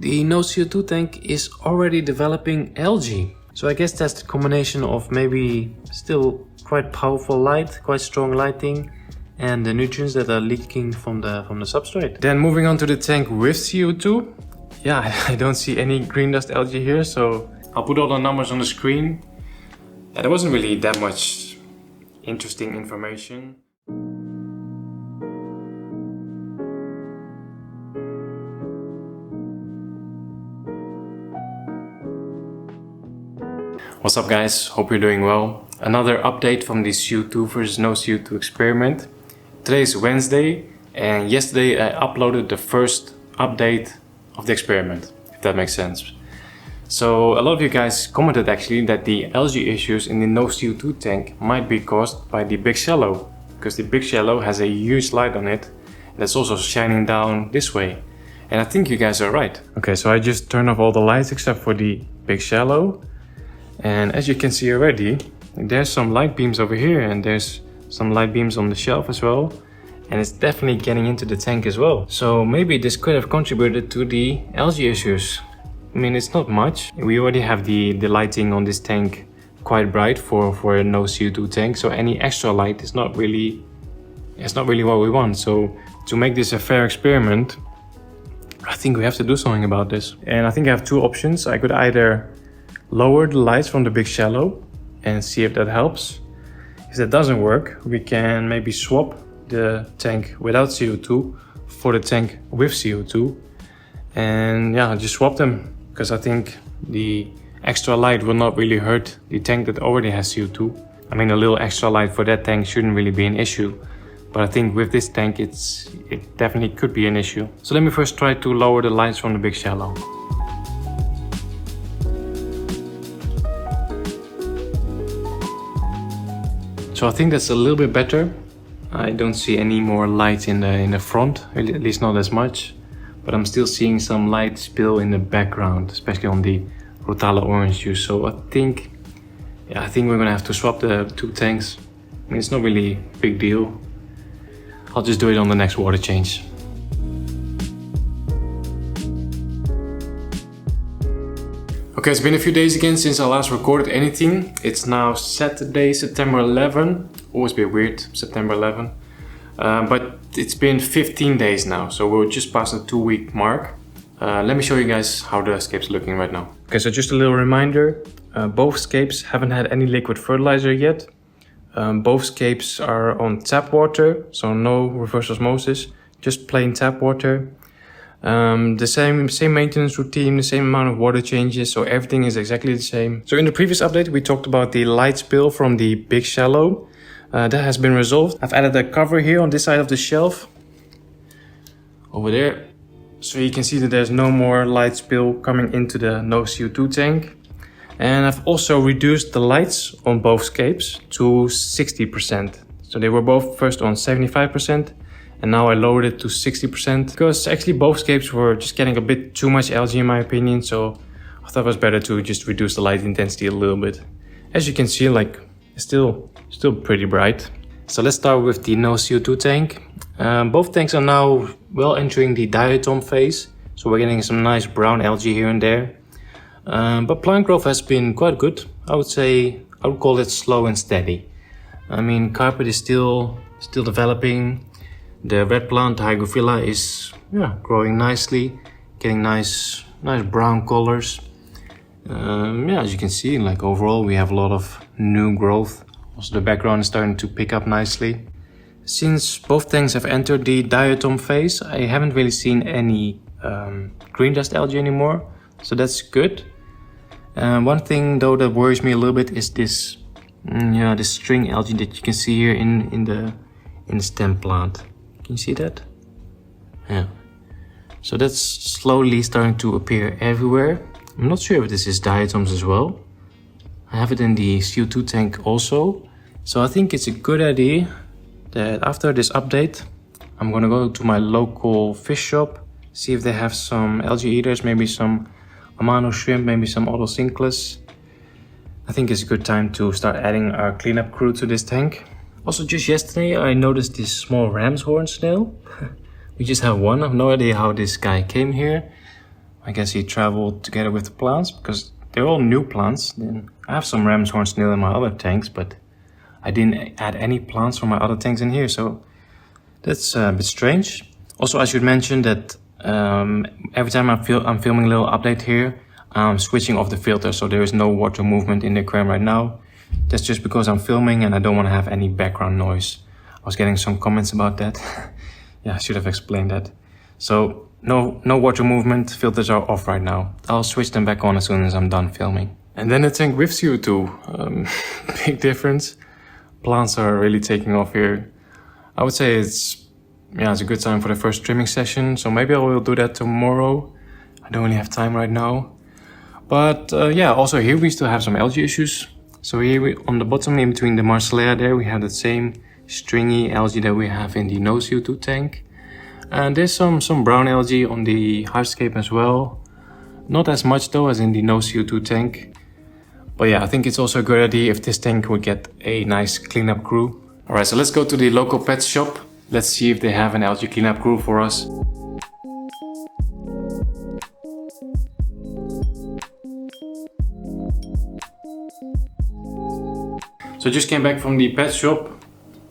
the no CO2 tank is already developing algae. So I guess that's the combination of maybe still quite powerful light, quite strong lighting, and the nutrients that are leaking from the substrate. Then moving on to the tank with CO2. Yeah, I don't see any green dust algae here, so I'll put all the numbers on the screen. Yeah, there wasn't really that much interesting information. What's up guys, hope you're doing well. Another update from the CO2 versus no CO2 experiment. Today is Wednesday and yesterday I uploaded the first update of the experiment, if that makes sense. So a lot of you guys commented actually that the algae issues in the no CO2 tank might be caused by the big shallow, because the big shallow has a huge light on it that's also shining down this way. And I think you guys are right. Okay, so I just turned off all the lights except for the big shallow. And as you can see already, there's some light beams over here and there's some light beams on the shelf as well. And it's definitely getting into the tank as well. So maybe this could have contributed to the algae issues. I mean, it's not much. We already have the lighting on this tank quite bright for a no CO2 tank. So any extra light is not really what we want. So to make this a fair experiment, I think we have to do something about this. And I think I have two options. I could either lower the lights from the big shallow and see if that helps. If that doesn't work, we can maybe swap the tank without CO2 for the tank with CO2. And yeah, just swap them, because I think the extra light will not really hurt the tank that already has CO2. I mean, a little extra light for that tank shouldn't really be an issue. But I think with this tank, it definitely could be an issue. So let me first try to lower the lights from the big shallow. So I think that's a little bit better. I don't see any more light in the front, at least not as much. But I'm still seeing some light spill in the background, especially on the Rotala orange juice. So I think we're gonna have to swap the two tanks. I mean, it's not really a big deal. I'll just do it on the next water change. Okay, it's been a few days again since I last recorded anything. It's now Saturday, September 11. Always a bit weird, September 11. But it's been 15 days now, so we're just past the 2-week mark. Let me show you guys how the scape's looking right now. Okay, so just a little reminder. Both scapes haven't had any liquid fertilizer yet. Both scapes are on tap water, so no reverse osmosis, just plain tap water. The same maintenance routine, the same amount of water changes, so everything is exactly the same. So in the previous update we talked about the light spill from the big shallow. That has been resolved. I've added a cover here on this side of the shelf, over there, so you can see that there's no more light spill coming into the no CO2 tank. And I've also reduced the lights on both scapes to 60%. So they were both first on 75%. And now I lowered it to 60% because actually both scapes were just getting a bit too much algae in my opinion. So I thought it was better to just reduce the light intensity a little bit. As you can see, like, it's still pretty bright. So let's start with the no CO2 tank. Both tanks are now well entering the diatom phase. So we're getting some nice brown algae here and there. But plant growth has been quite good. I would call it slow and steady. I mean, carpet is still developing. The red plant, Hygrophila, is growing nicely, getting nice brown colors. As you can see, like overall we have a lot of new growth. Also the background is starting to pick up nicely. Since both tanks have entered the diatom phase, I haven't really seen any green dust algae anymore, so that's good. One thing though that worries me a little bit is this string algae that you can see here in the stem plant. Can you see that? Yeah. So that's slowly starting to appear everywhere. I'm not sure if this is diatoms as well. I have it in the CO2 tank also. So I think it's a good idea that after this update, I'm gonna go to my local fish shop, see if they have some algae eaters, maybe some Amano shrimp, maybe some Otocinclus. I think it's a good time to start adding our cleanup crew to this tank. Also, just yesterday I noticed this small ram's horn snail. We just have one. I have no idea how this guy came here. I guess he traveled together with the plants because they're all new plants. Then I have some ram's horn snail in my other tanks, but I didn't add any plants from my other tanks in here, so that's a bit strange. Also, I should mention that every time I'm filming a little update here, I'm switching off the filter, so there is no water movement in the aquarium right now. That's just because I'm filming and I don't want to have any background noise. I was getting some comments about that. Yeah, I should have explained that. So no water movement, filters are off right now. I'll switch them back on as soon as I'm done filming. And then the tank with CO2, big difference. Plants are really taking off here. I would say it's a good time for the first trimming session, so maybe I will do that tomorrow. I don't really have time right now. But yeah, also here we still have some algae issues. So here on the bottom, in between the Marsilea there, we have the same stringy algae that we have in the no CO2 tank. And there's some brown algae on the hardscape as well. Not as much though as in the no CO2 tank. But yeah, I think it's also a good idea if this tank would get a nice cleanup crew. Alright, so let's go to the local pet shop. Let's see if they have an algae cleanup crew for us. So I just came back from the pet shop.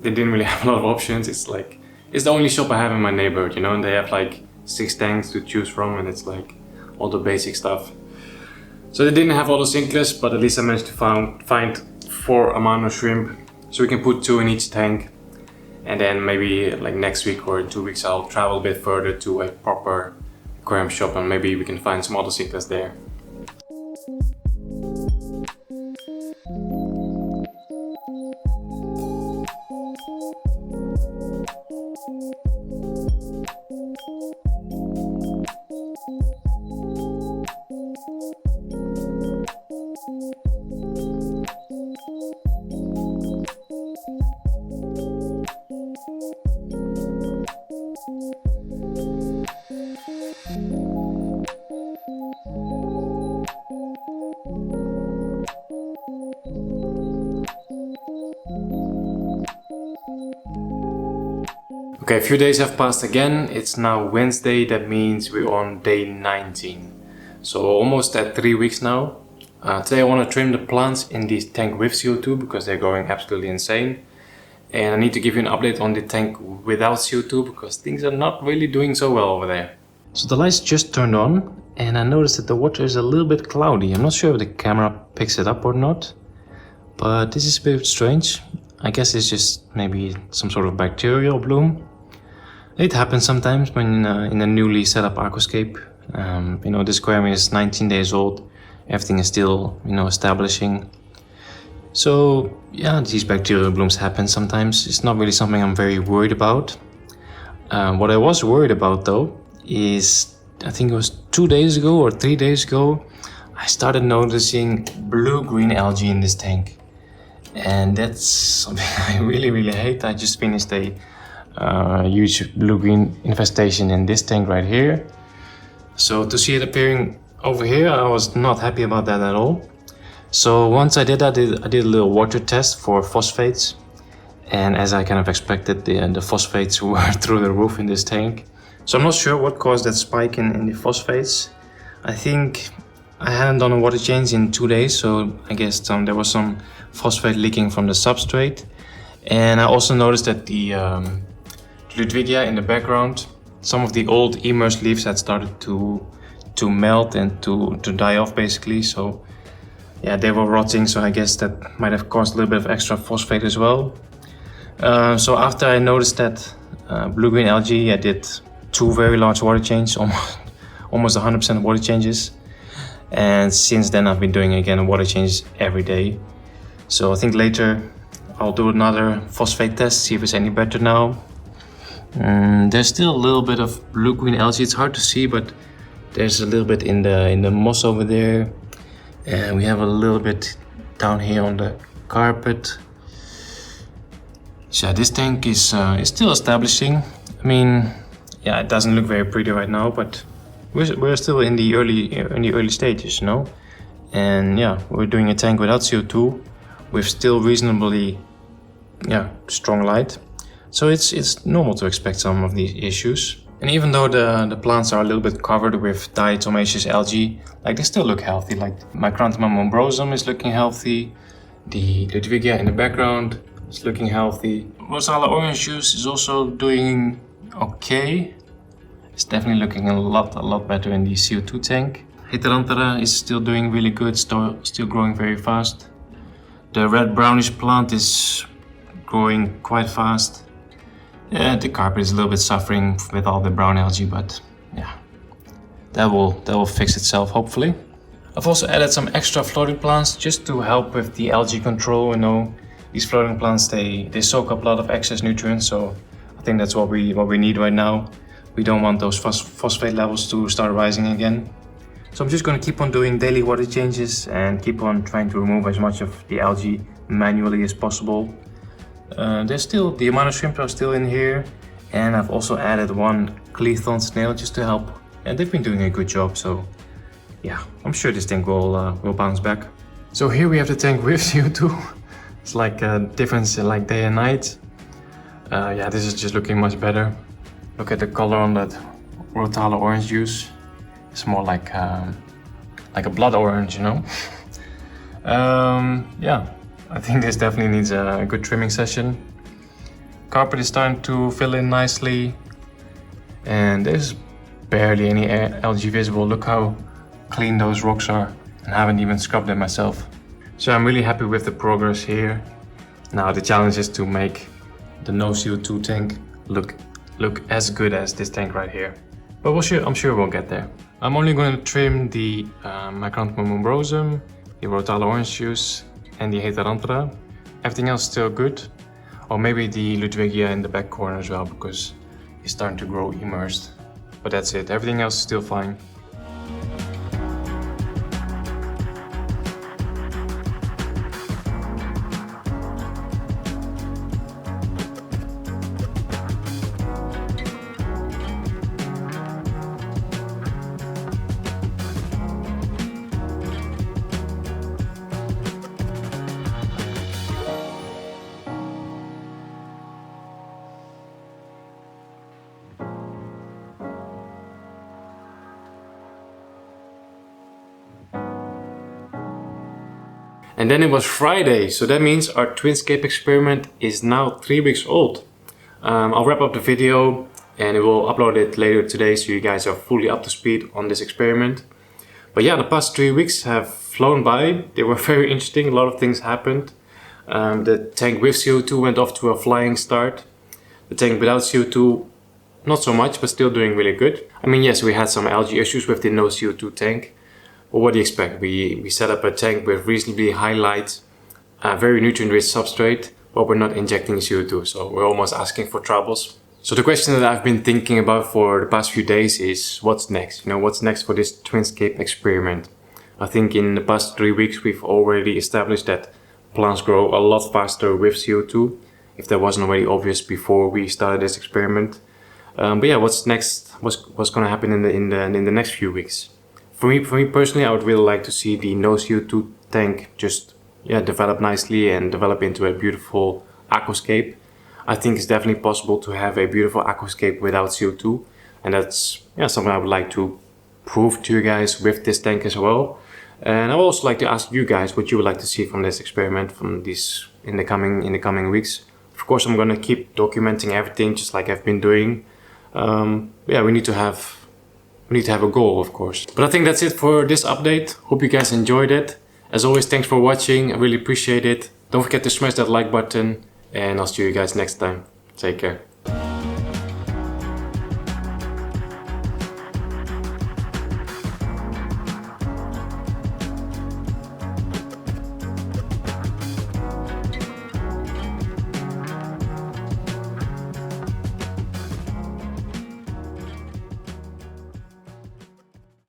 They didn't really have a lot of options. It's the only shop I have in my neighborhood, you know, and they have like 6 tanks to choose from, and it's like all the basic stuff. So they didn't have all the sinkless, but at least I managed to find 4 amano shrimp. So we can put 2 in each tank. And then maybe like next week or in 2 weeks I'll travel a bit further to a proper aquarium shop and maybe we can find some other sinkless there. Okay, a few days have passed again. It's now Wednesday, that means we're on day 19. So almost at 3 weeks now. Today I want to trim the plants in this tank with CO2 because they're going absolutely insane. And I need to give you an update on the tank without CO2 because things are not really doing so well over there. So the lights just turned on and I noticed that the water is a little bit cloudy. I'm not sure if the camera picks it up or not, but this is a bit strange. I guess it's just maybe some sort of bacterial bloom. It happens sometimes when in a newly set up aquascape. You know, this aquarium is 19 days old. Everything is still, you know, establishing. So yeah, these bacterial blooms happen sometimes. It's not really something I'm very worried about. What I was worried about though is, I think it was 2 days ago or 3 days ago, I started noticing blue-green algae in this tank. And that's something I really hate. I just finished a huge blue-green infestation in this tank right here. So to see it appearing over here, I was not happy about that at all. So once I did that, I did a little water test for phosphates. And as I kind of expected, the phosphates were through the roof in this tank. So I'm not sure what caused that spike in the phosphates. I think I hadn't done a water change in 2 days, so I guess there was some phosphate leaking from the substrate. And I also noticed that the Ludwigia in the background, some of the old immersed leaves had started to melt and to die off basically. So yeah, they were rotting, so I guess that might have caused a little bit of extra phosphate as well. So after I noticed that blue-green algae, I did 2 very large water changes, almost 100% water changes. And since then I've been doing again water changes every day. So I think later I'll do another phosphate test, see if it's any better now. There's still a little bit of blue-green algae. It's hard to see, but there's a little bit in the moss over there. And we have a little bit down here on the carpet. So this tank is still establishing. I mean, yeah, it doesn't look very pretty right now, but we're still in the early stages, you know. And yeah, we're doing a tank without CO2 with still reasonably strong light. So it's normal to expect some of these issues. And even though the plants are a little bit covered with diatomaceous algae, like they still look healthy. Like Micranthemum umbrosum is looking healthy. The Ludwigia in the background is looking healthy. Rotala orange juice is also doing okay. It's definitely looking a lot better in the CO2 tank. Heteranthera is still doing really good, still growing very fast. The red brownish plant is growing quite fast. Yeah, the carpet is a little bit suffering with all the brown algae, but yeah, that will fix itself hopefully. I've also added some extra floating plants just to help with the algae control. You know, these floating plants they soak up a lot of excess nutrients, so I think that's what we need right now. We don't want those phosphate levels to start rising again. So I'm just going to keep on doing daily water changes and keep on trying to remove as much of the algae manually as possible. The amount of shrimp are still in here, and I've also added one Cleathon snail just to help, and they've been doing a good job, so yeah, I'm sure this tank will bounce back. So here we have the tank with CO2. It's like a difference in like day and night. Yeah, this is just looking much better. Look at the color on that Rotala orange juice. It's more like a blood orange, you know. Yeah. I think this definitely needs a good trimming session. Carpet is starting to fill in nicely, and there's barely any algae visible. Look how clean those rocks are, and I haven't even scrubbed them myself. So I'm really happy with the progress here. Now the challenge is to make the no CO2 tank look as good as this tank right here. But I'm sure we'll get there. I'm only going to trim the Micranthemum umbrosum, the Rotala orange juice, and the Heteranthera. Everything else is still good. Or maybe the Ludwigia in the back corner as well, because it's starting to grow immersed. But that's it, everything else is still fine. And then it was Friday, so that means our Twinscape experiment is now 3 weeks old. I'll wrap up the video and we'll upload it later today so you guys are fully up to speed on this experiment. But yeah, the past 3 weeks have flown by. They were very interesting, a lot of things happened. The tank with CO2 went off to a flying start. The tank without CO2, not so much, but still doing really good. I mean, yes, we had some algae issues with the no CO2 tank. But what do you expect? We set up a tank with reasonably high light, very nutrient-rich substrate, but we're not injecting CO2, so we're almost asking for troubles. So the question that I've been thinking about for the past few days is what's next? You know, what's next for this Twinscape experiment? I think in the past 3 weeks we've already established that plants grow a lot faster with CO2, if that wasn't already obvious before we started this experiment. But yeah, what's next? What's going to happen in the next few weeks? For me personally, I would really like to see the no CO2 tank just develop nicely and develop into a beautiful aquascape. I think it's definitely possible to have a beautiful aquascape without CO2, and that's something I would like to prove to you guys with this tank as well. And I would also like to ask you guys what you would like to see from this experiment, from this in the coming weeks. Of course, I'm gonna keep documenting everything just like I've been doing. We need to have a goal, of course. But I think that's it for this update. Hope you guys enjoyed it. As always, thanks for watching. I really appreciate it. Don't forget to smash that like button, and I'll see you guys next time. Take care.